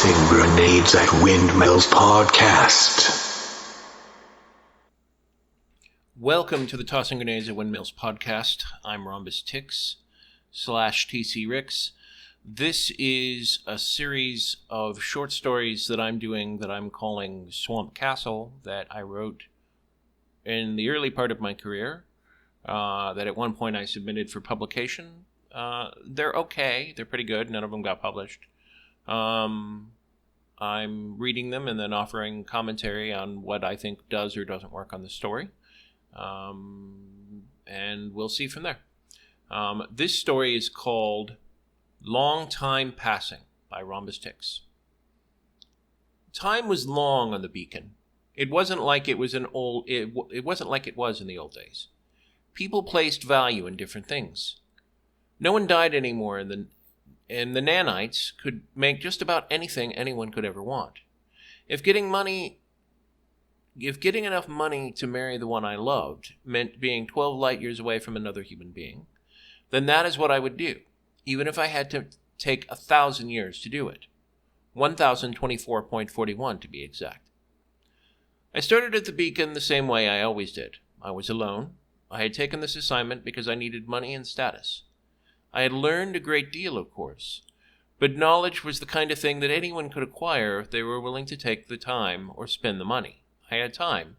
Tossing Grenades at Windmills podcast. Welcome to the Tossing Grenades at Windmills podcast. I'm Rhombus Tix / TC Ricks. This is a series of short stories that I'm doing that I'm calling Swamp Castle that I wrote in the early part of my career, that at one point I submitted for publication. They're okay. They're pretty good. None of them got published. I'm reading them and then offering commentary on what I think does or doesn't work on the story. And we'll see from there. This story is called Long Time Passing by Rhombus Tix. Time was long on the beacon. It wasn't like it was it wasn't like it was in the old days. People placed value in different things. No one died anymore, and the nanites could make just about anything anyone could ever want. If getting enough money to marry the one I loved meant being 12 light years away from another human being, then that is what I would do, even if I had to take 1,000 years to do it. 1,024.41 to be exact. I started at the beacon the same way I always did. I was alone. I had taken this assignment because I needed money and status. I had learned a great deal, of course, but knowledge was the kind of thing that anyone could acquire if they were willing to take the time or spend the money. I had time,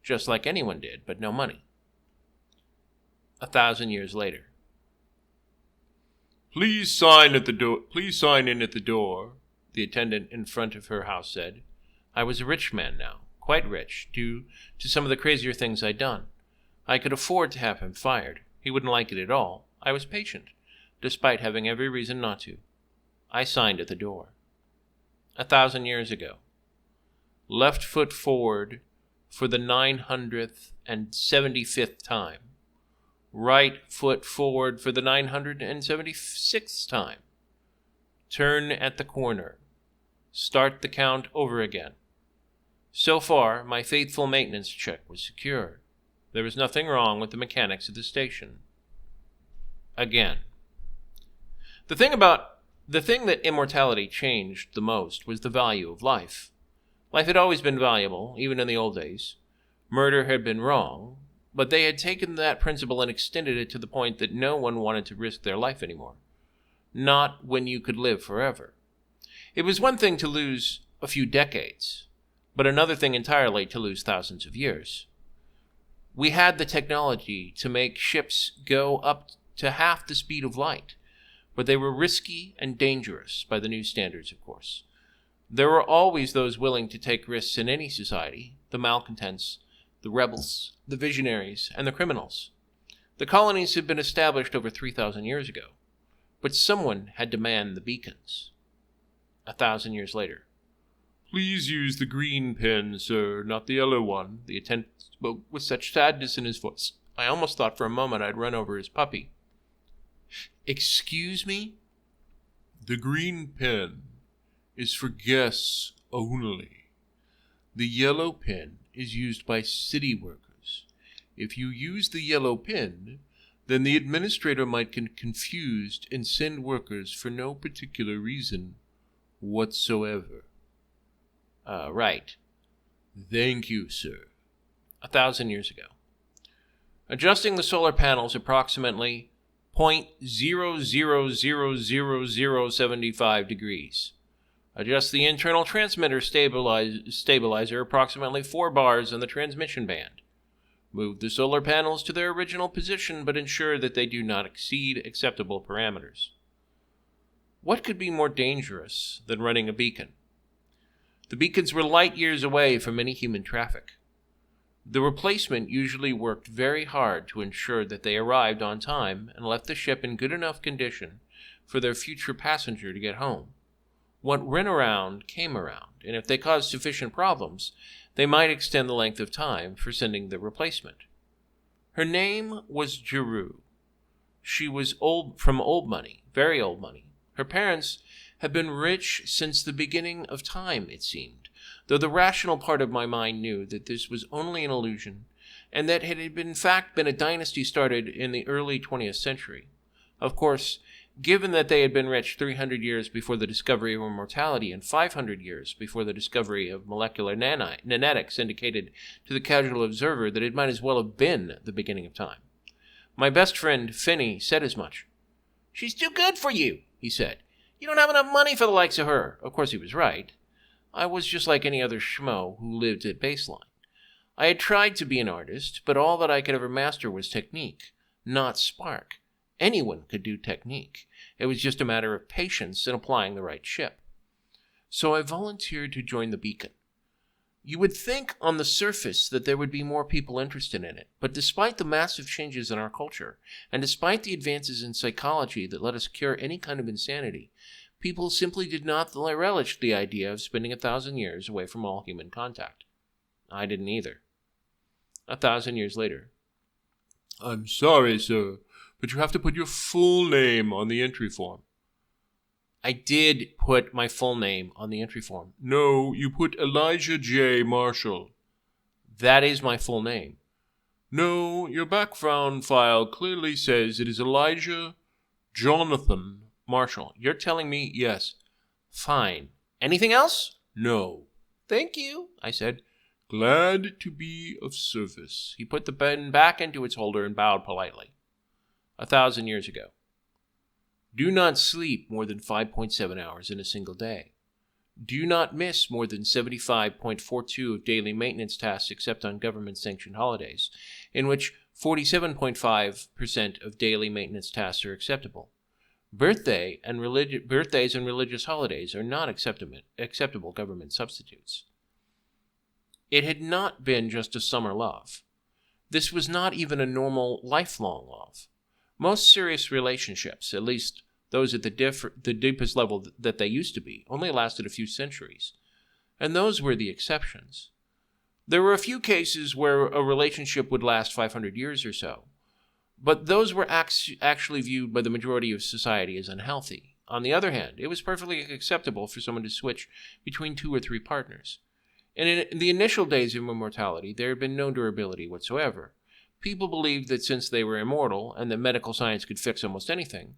just like anyone did, but no money. 1,000 years later. Please sign in at the door, the attendant in front of her house said. I was a rich man now, quite rich, due to some of the crazier things I'd done. I could afford to have him fired. He wouldn't like it at all. I was patient, despite having every reason not to. I signed at the door. 1,000 years ago. Left foot forward for the 975th time. Right foot forward for the 976th time. Turn at the corner. Start the count over again. So far, my faithful maintenance check was secure. There was nothing wrong with the mechanics of the station. Again. The thing that immortality changed the most was the value of life. Life had always been valuable, even in the old days. Murder had been wrong, but they had taken that principle and extended it to the point that no one wanted to risk their life anymore. Not when you could live forever. It was one thing to lose a few decades, but another thing entirely to lose thousands of years. We had the technology to make ships go up to half the speed of light, but they were risky and dangerous by the new standards, of course. There were always those willing to take risks in any society, the malcontents, the rebels, the visionaries, and the criminals. The colonies had been established over 3,000 years ago, but someone had to man the beacons. 1,000 years later. Please use the green pen, sir, not the yellow one. The attendant spoke with such sadness in his voice, I almost thought for a moment I'd run over his puppy. Excuse me? The green pen is for guests only. The yellow pen is used by city workers. If you use the yellow pen, then the administrator might get confused and send workers for no particular reason whatsoever. Right. Thank you, sir. 1,000 years ago. Adjusting the solar panels approximately 0.000075 degrees. Adjust the internal transmitter stabilizer approximately 4 bars on the transmission band. Move the solar panels to their original position, but ensure that they do not exceed acceptable parameters. What could be more dangerous than running a beacon? The beacons were light years away from any human traffic. The replacement usually worked very hard to ensure that they arrived on time and left the ship in good enough condition for their future passenger to get home. What went around came around, and if they caused sufficient problems, they might extend the length of time for sending the replacement. Her name was Jeru. She was from old money, very old money. Her parents had been rich since the beginning of time, it seemed, though the rational part of my mind knew that this was only an illusion, and that it had in fact been a dynasty started in the early 20th century. Of course, Given that they had been rich 300 years before the discovery of immortality and 500 years before the discovery of molecular nanetics indicated to the casual observer that it might as well have been the beginning of time. My best friend, Finney, said as much. "She's too good for you," he said. "You don't have enough money for the likes of her." Of course, he was right. I was just like any other schmo who lived at baseline. I had tried to be an artist, but all that I could ever master was technique, not spark. Anyone could do technique. It was just a matter of patience and applying the right ship. So I volunteered to join the Beacon. You would think on the surface that there would be more people interested in it, but despite the massive changes in our culture, and despite the advances in psychology that let us cure any kind of insanity, people simply did not relish the idea of spending 1,000 years away from all human contact. I didn't either. 1,000 years later. "I'm sorry, sir, but you have to put your full name on the entry form." I did put my full name on the entry form. "No, you put Elijah J. Marshall." "That is my full name." "No, your background file clearly says it is Elijah Jonathan Marshall." "You're telling me?" "Yes." "Fine. Anything else?" "No." "Thank you," I said. "Glad to be of service." He put the pen back into its holder and bowed politely. 1,000 years ago. Do not sleep more than 5.7 hours in a single day. Do not miss more than 75.42 of daily maintenance tasks except on government-sanctioned holidays, in which 47.5% of daily maintenance tasks are acceptable. Birthdays and religious holidays are not acceptable government substitutes. It had not been just a summer love. This was not even a normal, lifelong love. Most serious relationships, at least those at the deepest level that they used to be, only lasted a few centuries. And those were the exceptions. There were a few cases where a relationship would last 500 years or so, but those were actually viewed by the majority of society as unhealthy. On the other hand, it was perfectly acceptable for someone to switch between 2 or 3 partners. And in the initial days of immortality, there had been no durability whatsoever. People believed that since they were immortal and that medical science could fix almost anything,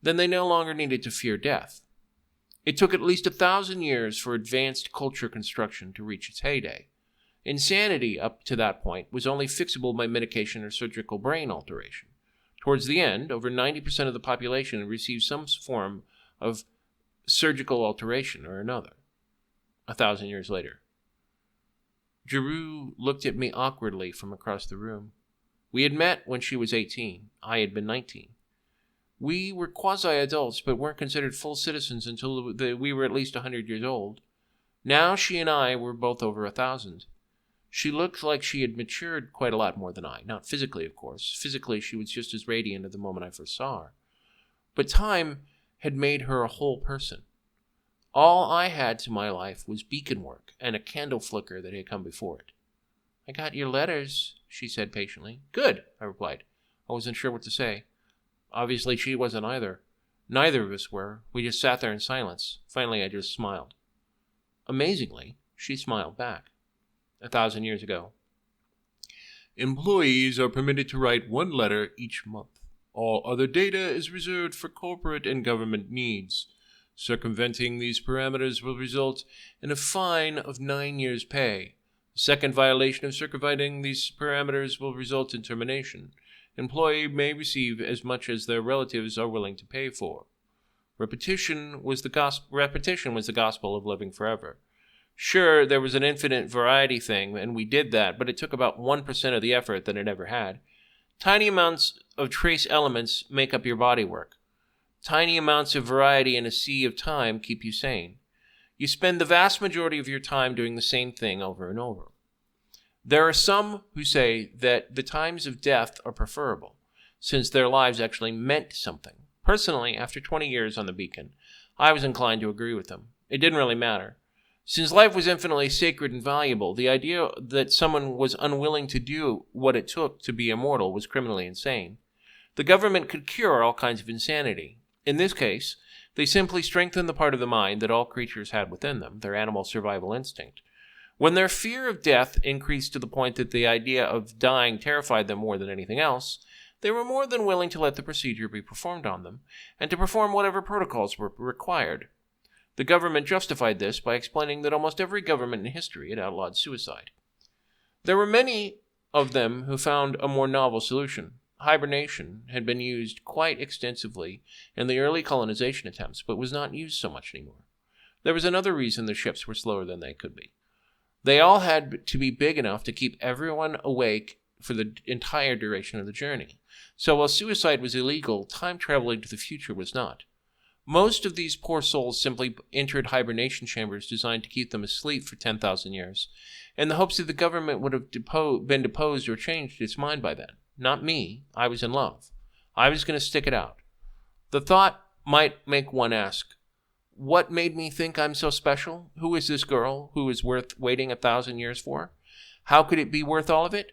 then they no longer needed to fear death. It took at least 1,000 years for advanced culture construction to reach its heyday. Insanity up to that point was only fixable by medication or surgical brain alteration. Towards the end, over 90% of the population received some form of surgical alteration or another. 1,000 years later. Giroux looked at me awkwardly from across the room. We had met when she was 18. I had been 19. We were quasi-adults, but weren't considered full citizens until we were at least 100 years old. Now she and I were both over 1,000. She looked like she had matured quite a lot more than I. Not physically, of course. Physically, she was just as radiant at the moment I first saw her. But time had made her a whole person. All I had to my life was beacon work and a candle flicker that had come before it. "I got your letters," she said patiently. "Good," I replied. I wasn't sure what to say. Obviously, she wasn't either. Neither of us were. We just sat there in silence. Finally, I just smiled. Amazingly, she smiled back. 1,000 years ago. Employees are permitted to write 1 letter each month. All other data is reserved for corporate and government needs. Circumventing these parameters will result in a fine of 9 years' pay. The second violation of circumventing these parameters will result in termination. Employee may receive as much as their relatives are willing to pay for. Repetition was the gospel of living forever. Sure, there was an infinite variety thing, and we did that, but it took about 1% of the effort that it ever had. Tiny amounts of trace elements make up your bodywork. Tiny amounts of variety in a sea of time keep you sane. You spend the vast majority of your time doing the same thing over and over. There are some who say that the times of death are preferable, since their lives actually meant something. Personally, after 20 years on the Beacon, I was inclined to agree with them. It didn't really matter. Since life was infinitely sacred and valuable, the idea that someone was unwilling to do what it took to be immortal was criminally insane. The government could cure all kinds of insanity. In this case, they simply strengthened the part of the mind that all creatures had within them, their animal survival instinct. When their fear of death increased to the point that the idea of dying terrified them more than anything else, They were more than willing to let the procedure be performed on them, and to perform whatever protocols were required. The government justified this by explaining that almost every government in history had outlawed suicide. There were many of them who found a more novel solution. Hibernation had been used quite extensively in the early colonization attempts, but was not used so much anymore. There was another reason the ships were slower than they could be. They all had to be big enough to keep everyone awake for the entire duration of the journey. So while suicide was illegal, time traveling to the future was not. Most of these poor souls simply entered hibernation chambers designed to keep them asleep for 10,000 years, in the hopes that the government would have been deposed or changed its mind by then. Not me. I was in love. I was going to stick it out. The thought might make one ask, what made me think I'm so special? Who is this girl who is worth waiting 1,000 years for? How could it be worth all of it?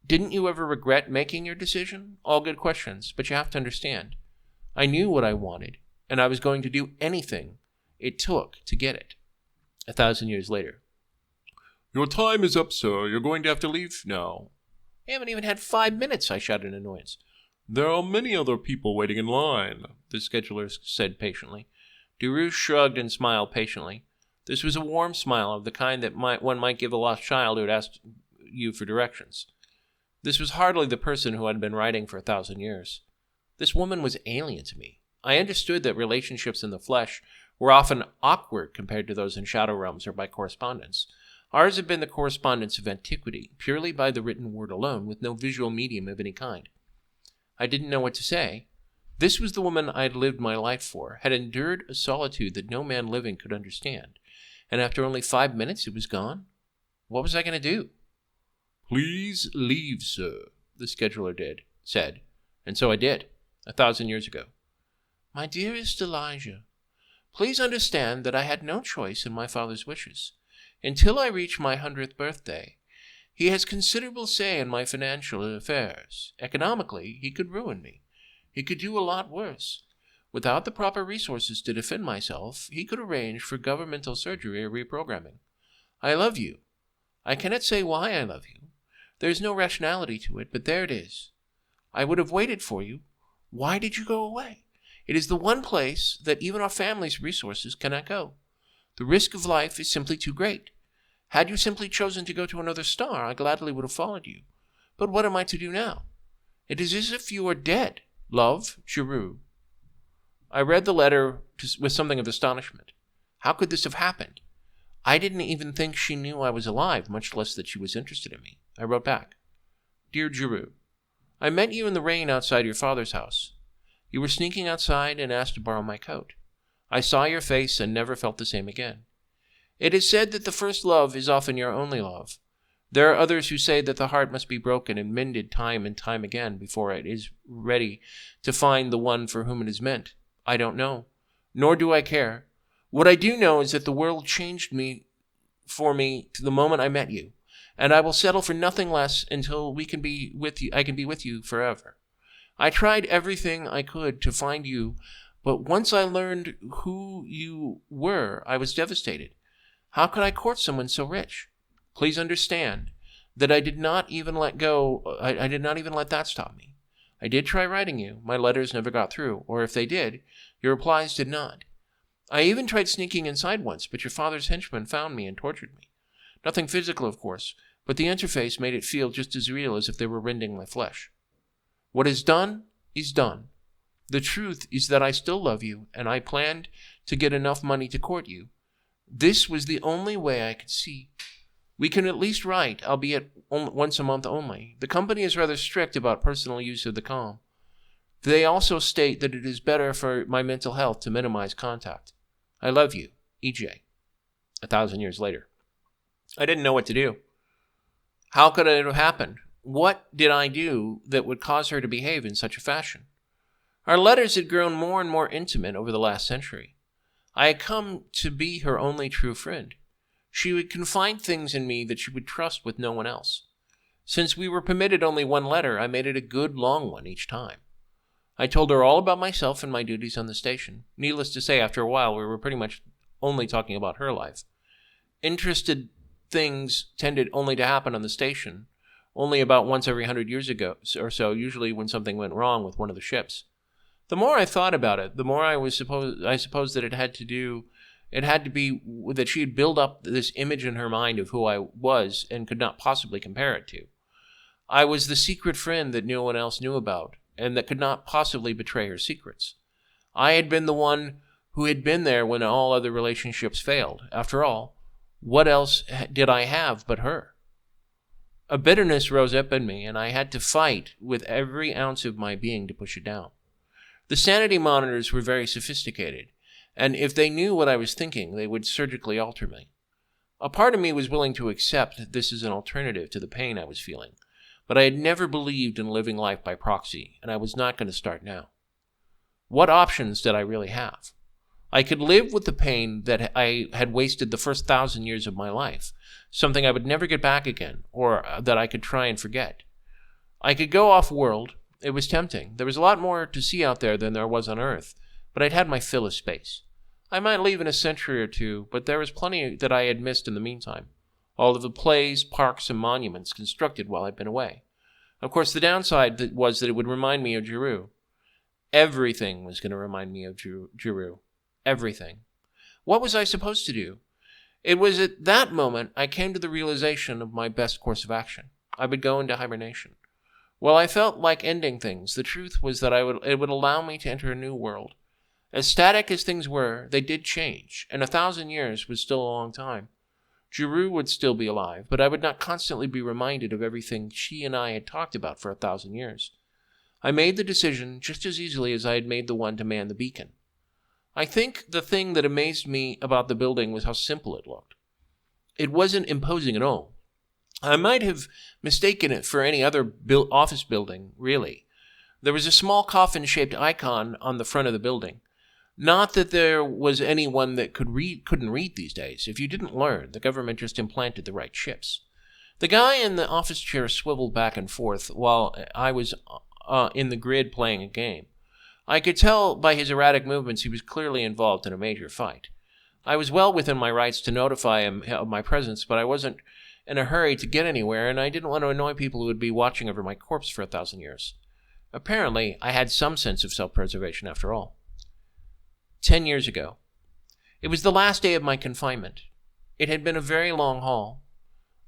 Didn't you ever regret making your decision? All good questions, but you have to understand. I knew what I wanted, and I was going to do anything it took to get it. 1,000 years later. Your time is up, sir. You're going to have to leave now. I haven't even had 5 minutes, I shouted in annoyance. There are many other people waiting in line, the scheduler said patiently. Derouche shrugged and smiled patiently. This was a warm smile of the kind that one might give a lost child who had asked you for directions. This was hardly the person who had been writing for 1,000 years. This woman was alien to me. I understood that relationships in the flesh were often awkward compared to those in shadow realms or by correspondence. Ours had been the correspondence of antiquity, purely by the written word alone, with no visual medium of any kind. I didn't know what to say. This was the woman I had lived my life for, had endured a solitude that no man living could understand, and after only 5 minutes it was gone? What was I going to do? Please leave, sir, the scheduler said, and so I did, 1,000 years ago. My dearest Elijah, please understand that I had no choice in my father's wishes. Until I reach my 100th birthday, he has considerable say in my financial affairs. Economically, he could ruin me. He could do a lot worse. Without the proper resources to defend myself, he could arrange for governmental surgery or reprogramming. I love you. I cannot say why I love you. There is no rationality to it, but there it is. I would have waited for you. Why did you go away? It is the one place that even our family's resources cannot go. The risk of life is simply too great. Had you simply chosen to go to another star, I gladly would have followed you. But what am I to do now? It is as if you were dead. Love, Giroux. I read the letter with something of astonishment. How could this have happened? I didn't even think she knew I was alive, much less that she was interested in me. I wrote back. Dear Giroux, I met you in the rain outside your father's house. You were sneaking outside and asked to borrow my coat. I saw your face and never felt the same again. It is said that the first love is often your only love. There are others who say that the heart must be broken and mended time and time again before it is ready to find the one for whom it is meant. I don't know, nor do I care. What I do know is that the world changed for me to the moment I met you, and I will settle for nothing less until I can be with you forever. I tried everything I could to find you, but once I learned who you were, I was devastated. How could I court someone so rich? Please understand that I did not even let that stop me. I did try writing you. My letters never got through, or if they did, your replies did not. I even tried sneaking inside once, but your father's henchmen found me and tortured me. Nothing physical, of course, but the interface made it feel just as real as if they were rending my flesh. What is done is done. The truth is that I still love you, and I planned to get enough money to court you. This was the only way I could see. We can at least write, albeit once a month only. The company is rather strict about personal use of the comm. They also state that it is better for my mental health to minimize contact. I love you, EJ. 1,000 years later. I didn't know what to do. How could it have happened? What did I do that would cause her to behave in such a fashion? Our letters had grown more and more intimate over the last century. I had come to be her only true friend. She would confide things in me that she would trust with no one else. Since we were permitted only one letter, I made it a good long one each time. I told her all about myself and my duties on the station. Needless to say, after a while, we were pretty much only talking about her life. Interested things tended only to happen on the station, only about once every 100 years ago or so, usually when something went wrong with one of the ships. The more I thought about it, the more I suppose that it had to be that she had built up this image in her mind of who I was and could not possibly compare it to. I was the secret friend that no one else knew about, and that could not possibly betray her secrets. I had been the one who had been there when all other relationships failed. After all, what else did I have but her? A bitterness rose up in me, and I had to fight with every ounce of my being to push it down. The sanity monitors were very sophisticated, and if they knew what I was thinking, they would surgically alter me. A part of me was willing to accept this as an alternative to the pain I was feeling, but I had never believed in living life by proxy, and I was not going to start now. What options did I really have? I could live with the pain that I had wasted the first 1,000 years of my life, something I would never get back again, or that I could try and forget. I could go off-world. It was tempting. There was a lot more to see out there than there was on Earth, but I'd had my fill of space. I might leave in a century or two, but there was plenty that I had missed in the meantime. All of the plays, parks, and monuments constructed while I'd been away. Of course, the downside was that it would remind me of Giroux. Everything was going to remind me of Giroux. Everything. What was I supposed to do? It was at that moment I came to the realization of my best course of action. I would go into hibernation. While I felt like ending things, the truth was that it would allow me to enter a new world. As static as things were, they did change, and 1,000 years was still a long time. Giroux would still be alive, but I would not constantly be reminded of everything she and I had talked about for 1,000 years. I made the decision just as easily as I had made the one to man the beacon. I think the thing that amazed me about the building was how simple it looked. It wasn't imposing at all. I might have mistaken it for any other office building, really. There was a small coffin-shaped icon on the front of the building. Not that there was anyone that couldn't read these days. If you didn't learn, the government just implanted the right chips. The guy in the office chair swiveled back and forth while I was in the grid playing a game. I could tell by his erratic movements he was clearly involved in a major fight. I was well within my rights to notify him of my presence, but I wasn't in a hurry to get anywhere, and I didn't want to annoy people who would be watching over my corpse for 1,000 years. Apparently, I had some sense of self-preservation after all. 10 years ago. It was the last day of my confinement. It had been a very long haul.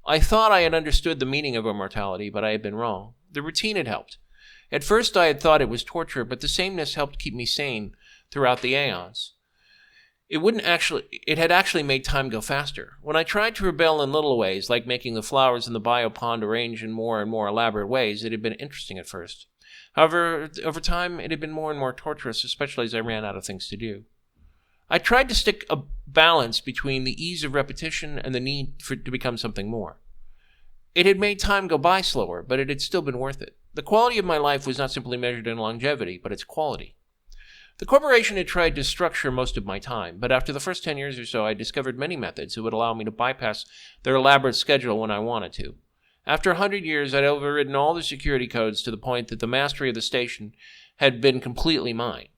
I thought I had understood the meaning of immortality, but I had been wrong. The routine had helped. At first I had thought it was torture, but the sameness helped keep me sane throughout the aeons. It had actually made time go faster. When I tried to rebel in little ways, like making the flowers in the biopond arrange in more and more elaborate ways, it had been interesting at first. However, over time, it had been more and more torturous, especially as I ran out of things to do. I tried to stick a balance between the ease of repetition and the need to become something more. It had made time go by slower, but it had still been worth it. The quality of my life was not simply measured in longevity, but its quality. The corporation had tried to structure most of my time, but after the first 10 years or so, I discovered many methods that would allow me to bypass their elaborate schedule when I wanted to. After 100 years, I'd overridden all the security codes to the point that the mastery of the station had been completely mine.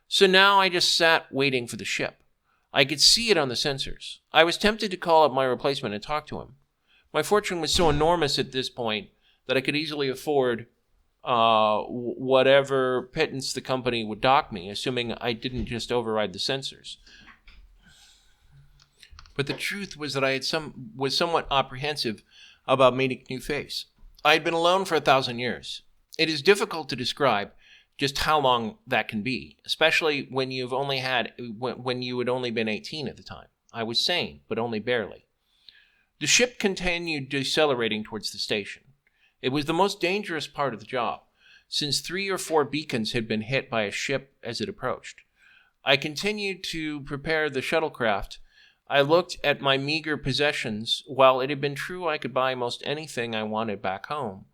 So now I just sat waiting for the ship. I could see it on the sensors. I was tempted to call up my replacement and talk to him. My fortune was so enormous at this point that I could easily afford whatever pittance the company would dock me, assuming I didn't just override the sensors. But the truth was that I was somewhat apprehensive about meeting a new face. I had been alone for 1,000 years. It is difficult to describe just how long that can be, especially when you had only been 18 at the time. I was sane, but only barely. The ship continued decelerating towards the station. It was the most dangerous part of the job, since 3 or 4 beacons had been hit by a ship as it approached. I continued to prepare the shuttlecraft. I looked at my meager possessions. While it had been true I could buy most anything I wanted back home,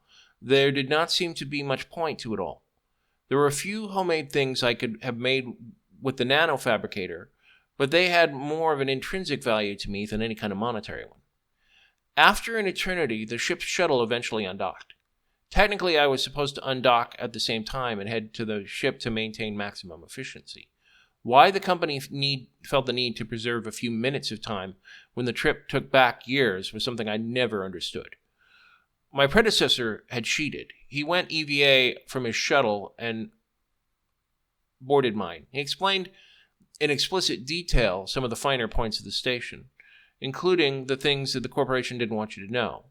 there did not seem to be much point to it all. There were a few homemade things I could have made with the nanofabricator, but they had more of an intrinsic value to me than any kind of monetary one. After an eternity, the ship's shuttle eventually undocked. Technically, I was supposed to undock at the same time and head to the ship to maintain maximum efficiency. Why the company felt the need to preserve a few minutes of time when the trip took back years was something I never understood. My predecessor had cheated. He went EVA from his shuttle and boarded mine. He explained in explicit detail some of the finer points of the station, including the things that the corporation didn't want you to know.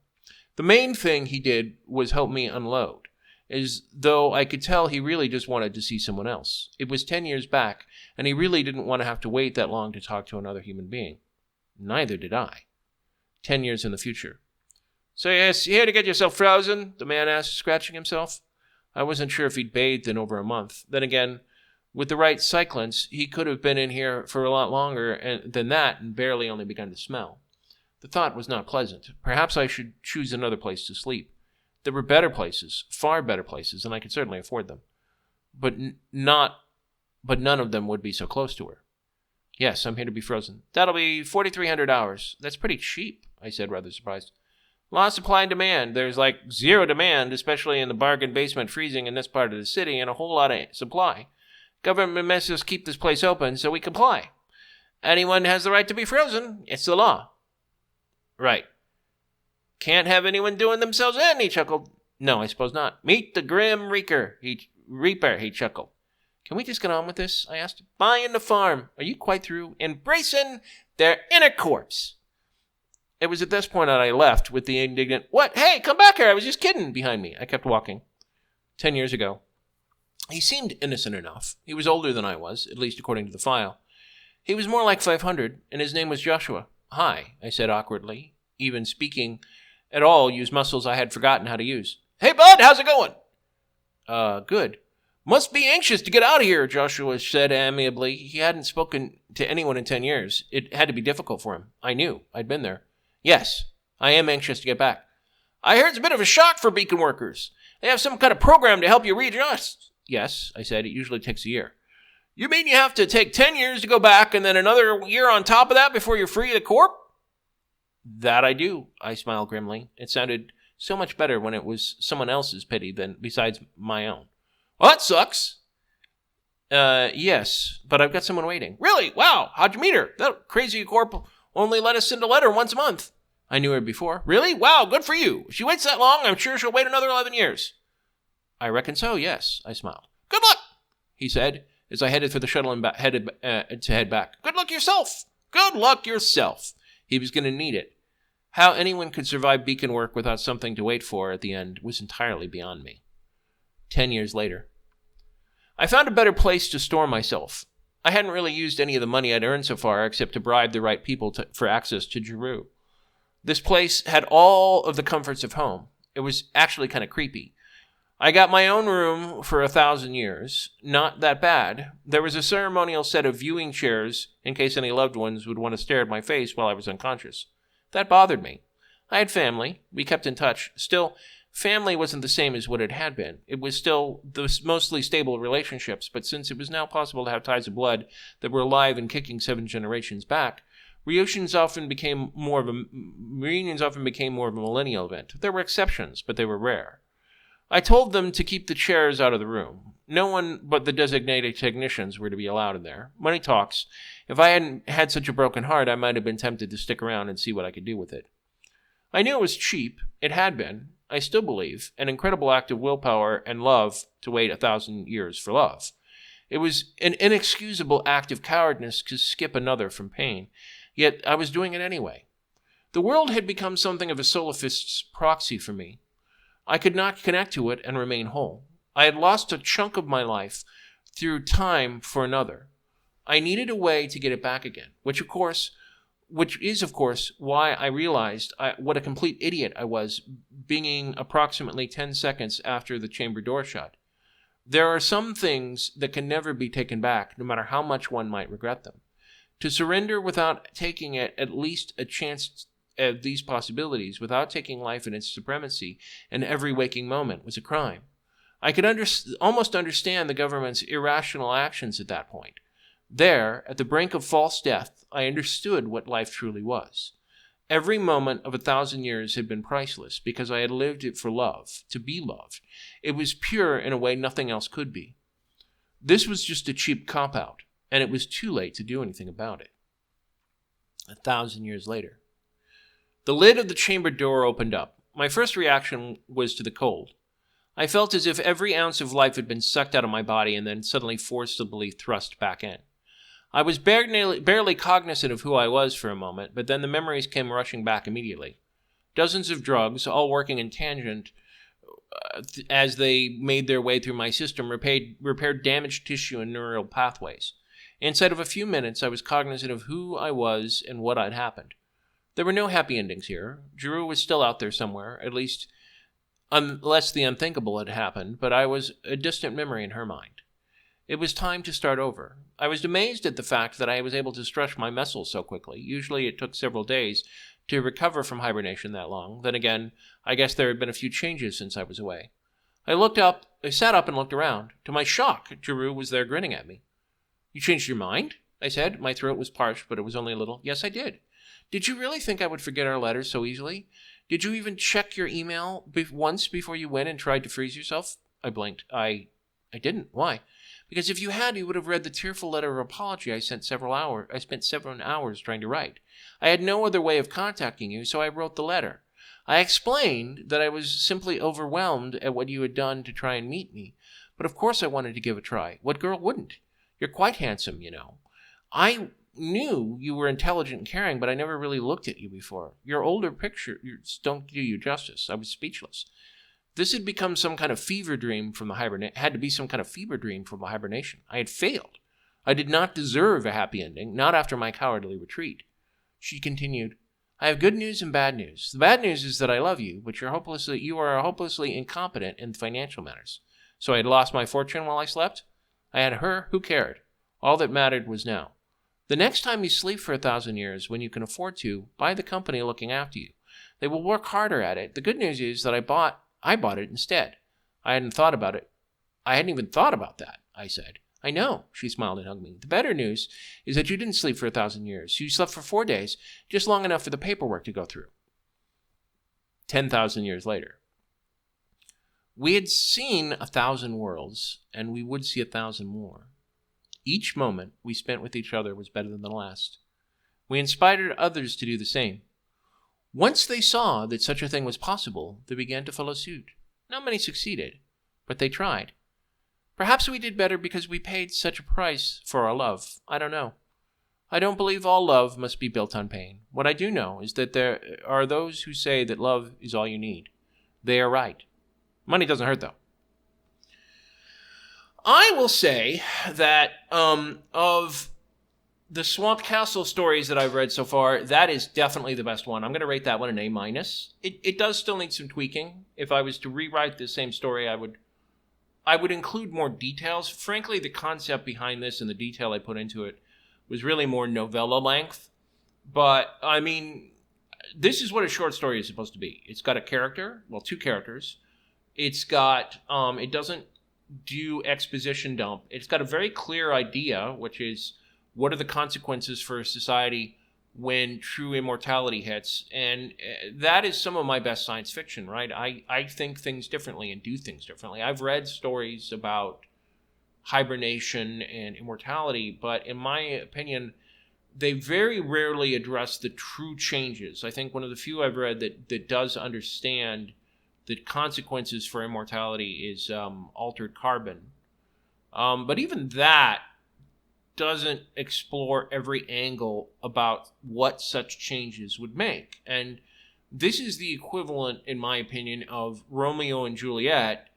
The main thing he did was help me unload, as though I could tell he really just wanted to see someone else. It was 10 years back, and he really didn't want to have to wait that long to talk to another human being. Neither did I. 10 years in the future. "So yes, you here to get yourself frozen?" the man asked, scratching himself. I wasn't sure if he'd bathed in over a month. Then again, with the right cyclants, he could have been in here for a lot longer than that and barely only begun to smell. The thought was not pleasant. Perhaps I should choose another place to sleep. There were better places, far better places, and I could certainly afford them. But none of them would be so close to her. "Yes, I'm here to be frozen." "That'll be 4,300 hours. That's pretty cheap," I said, rather surprised. "Law of supply and demand. There's like zero demand, especially in the bargain basement freezing in this part of the city, and a whole lot of supply. Government makes us keep this place open, so we comply. Anyone has the right to be frozen. It's the law." "Right. Can't have anyone doing themselves in," he chuckled. "No, I suppose not. Meet the Grim Reaper, he chuckled. "Can we just get on with this?" I asked. "Buying the farm. Are you quite through? Embracing their inner corpse." It was at this point that I left with the indignant, "What? Hey, come back here. I was just kidding," behind me. I kept walking. 10 years ago. He seemed innocent enough. He was older than I was, at least according to the file. He was more like 500, and his name was Joshua. "Hi," I said awkwardly. Even speaking at all used muscles I had forgotten how to use. "Hey, bud, how's it going?" Good. "Must be anxious to get out of here," Joshua said amiably. He hadn't spoken to anyone in 10 years. It had to be difficult for him. I knew. I'd been there. "Yes, I am anxious to get back." "I heard it's a bit of a shock for beacon workers. They have some kind of program to help you readjust." "Yes," I said. "It usually takes a year." "You mean you have to take 10 years to go back and then another year on top of that before you're free of the corp?" "That I do," I smiled grimly. It sounded so much better when it was someone else's pity than besides my own. "Well, that sucks." Yes, but I've got someone waiting." "Really? Wow. How'd you meet her? That crazy corp only let us send a letter once a month." "I knew her before." "Really? Wow, good for you. If she waits that long, I'm sure she'll wait another 11 years. "I reckon so, yes," I smiled. "Good luck," he said, as I headed for the shuttle and head back. "Good luck yourself. Good luck yourself." He was going to need it. How anyone could survive beacon work without something to wait for at the end was entirely beyond me. 10 years later. I found a better place to store myself. I hadn't really used any of the money I'd earned so far except to bribe the right people for access to Giroux. This place had all of the comforts of home. It was actually kind of creepy. I got my own room for 1,000 years. Not that bad. There was a ceremonial set of viewing chairs in case any loved ones would want to stare at my face while I was unconscious. That bothered me. I had family. We kept in touch. Still, family wasn't the same as what it had been. It was still the mostly stable relationships, but since it was now possible to have ties of blood that were alive and kicking 7 generations back, reunions often became more of a millennial event. There were exceptions, but they were rare. I told them to keep the chairs out of the room. No one but the designated technicians were to be allowed in there. Money talks. If I hadn't had such a broken heart, I might have been tempted to stick around and see what I could do with it. I knew it was cheap. It had been. I still believe. An incredible act of willpower and love to wait 1,000 years for love. It was an inexcusable act of cowardice to skip another from pain. Yet I was doing it anyway. The world had become something of a solephist's proxy for me. I could not connect to it and remain whole. I had lost a chunk of my life through time for another. I needed a way to get it back again, which is, of course, why I realized what a complete idiot I was, being approximately 10 seconds after the chamber door shut. There are some things that can never be taken back, no matter how much one might regret them. To surrender without taking at least a chance at these possibilities, without taking life in its supremacy in every waking moment, was a crime. I could almost understand the government's irrational actions at that point. There, at the brink of false death, I understood what life truly was. Every moment of 1,000 years had been priceless because I had lived it for love, to be loved. It was pure in a way nothing else could be. This was just a cheap cop-out, and it was too late to do anything about it. 1,000 years later. The lid of the chamber door opened up. My first reaction was to the cold. I felt as if every ounce of life had been sucked out of my body and then suddenly forcibly thrust back in. I was barely cognizant of who I was for a moment, but then the memories came rushing back immediately. Dozens of drugs, all working in tangent as they made their way through my system, repaired damaged tissue and neural pathways. Inside of a few minutes, I was cognizant of who I was and what had happened. There were no happy endings here. Giroux was still out there somewhere, at least unless the unthinkable had happened, but I was a distant memory in her mind. It was time to start over. I was amazed at the fact that I was able to stretch my muscles so quickly. Usually it took several days to recover from hibernation that long. Then again, I guess there had been a few changes since I was away. I sat up and looked around. To my shock, Giroux was there grinning at me. "You changed your mind?" I said. My throat was parched, but it was only a little. "Yes, I did." "Did you really think I would forget our letters so easily? Did you even check your email once before you went and tried to freeze yourself?" I blinked. I didn't. Why? "Because if you had, you would have read the tearful letter of apology I spent several hours trying to write. I had no other way of contacting you, so I wrote the letter. I explained that I was simply overwhelmed at what you had done to try and meet me, but of course I wanted to give a try. What girl wouldn't? You're quite handsome, you know. I knew you were intelligent and caring, but I never really looked at you before. Your older pictures don't do you justice." I was speechless. This had become some kind of fever dream from the hibernation. I had failed. I did not deserve a happy ending, not after my cowardly retreat. She continued, "I have good news and bad news. The bad news is that I love you, but you are hopelessly incompetent in financial matters. So I had lost my fortune while I slept? I had her. Who cared? All that mattered was now. The next time you sleep for 1,000 years, when you can afford to, buy the company looking after you. They will work harder at it. The good news is that I bought it instead. I hadn't even thought about that," I said. "I know," she smiled and hugged me. "The better news is that you didn't sleep for 1,000 years. You slept for 4 days, just long enough for the paperwork to go through." 10,000 years later. We had seen 1,000 worlds, and we would see 1,000 more. Each moment we spent with each other was better than the last. We inspired others to do the same. Once they saw that such a thing was possible, they began to follow suit. Not many succeeded, but they tried. Perhaps we did better because we paid such a price for our love. I don't know. I don't believe all love must be built on pain. What I do know is that there are those who say that love is all you need. They are right. Money doesn't hurt, though. I will say that of the Swamp Castle stories that I've read so far, that is definitely the best one. I'm going to rate that one an A-. It does still need some tweaking. If I was to rewrite the same story, I would include more details. Frankly, the concept behind this and the detail I put into it was really more novella length. But, I mean, this is what a short story is supposed to be. It's got a character, well, 2 characters. It's got, it doesn't do exposition dump. It's got a very clear idea, which is what are the consequences for a society when true immortality hits. And that is some of my best science fiction, right? I think things differently and do things differently. I've read stories about hibernation and immortality, but in my opinion, they very rarely address the true changes. I think one of the few I've read that does understand the consequences for immortality is Altered Carbon. But even that doesn't explore every angle about what such changes would make. And this is the equivalent, in my opinion, of Romeo and Juliet,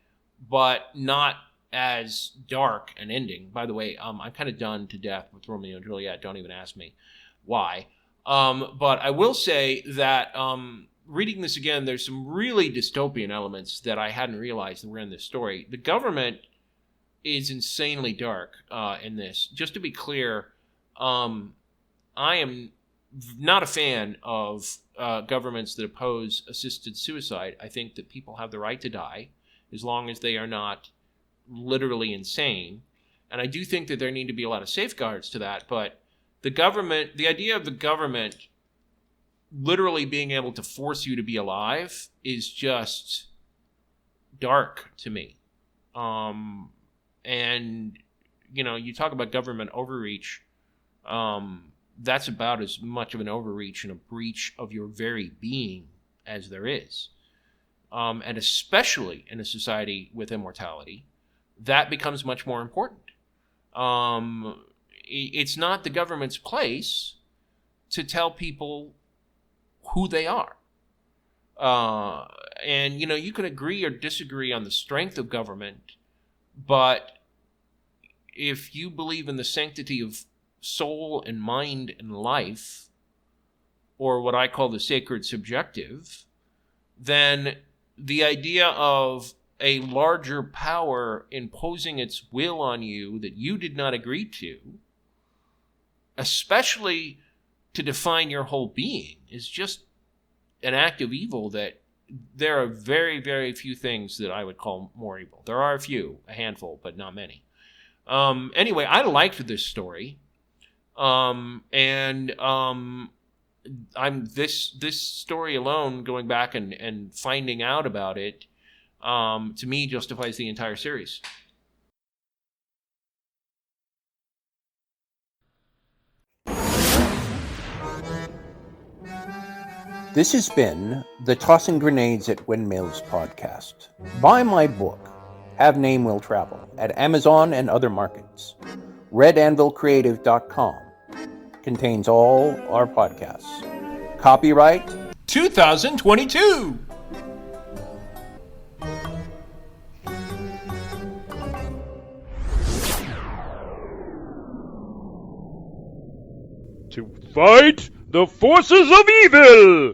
but not as dark an ending. By the way, I'm kind of done to death with Romeo and Juliet. Don't even ask me why. But I will say that reading this again, there's some really dystopian elements that I hadn't realized that were in this story. The government is insanely dark in this. Just to be clear, I am not a fan of governments that oppose assisted suicide. I think that people have the right to die as long as they are not literally insane. And I do think that there need to be a lot of safeguards to that. But the idea of the government literally being able to force you to be alive is just dark to me. And, you know, you talk about government overreach. That's about as much of an overreach and a breach of your very being as there is. and especially in a society with immortality, that becomes much more important. It's not the government's place to tell people who they are. And, you can agree or disagree on the strength of government, but if you believe in the sanctity of soul and mind and life, or what I call the sacred subjective, then the idea of a larger power imposing its will on you that you did not agree to, especially to define your whole being, is just an act of evil that there are very, very few things that I would call more evil. There are a handful, but not many. Anyway, I liked this story. This story alone, going back and finding out about it, to me justifies the entire series. This has been the Tossing Grenades at Windmills podcast. Buy my book, Have Name Will Travel, at Amazon and other markets. RedAnvilCreative.com contains all our podcasts. Copyright 2022! To fight the forces of evil!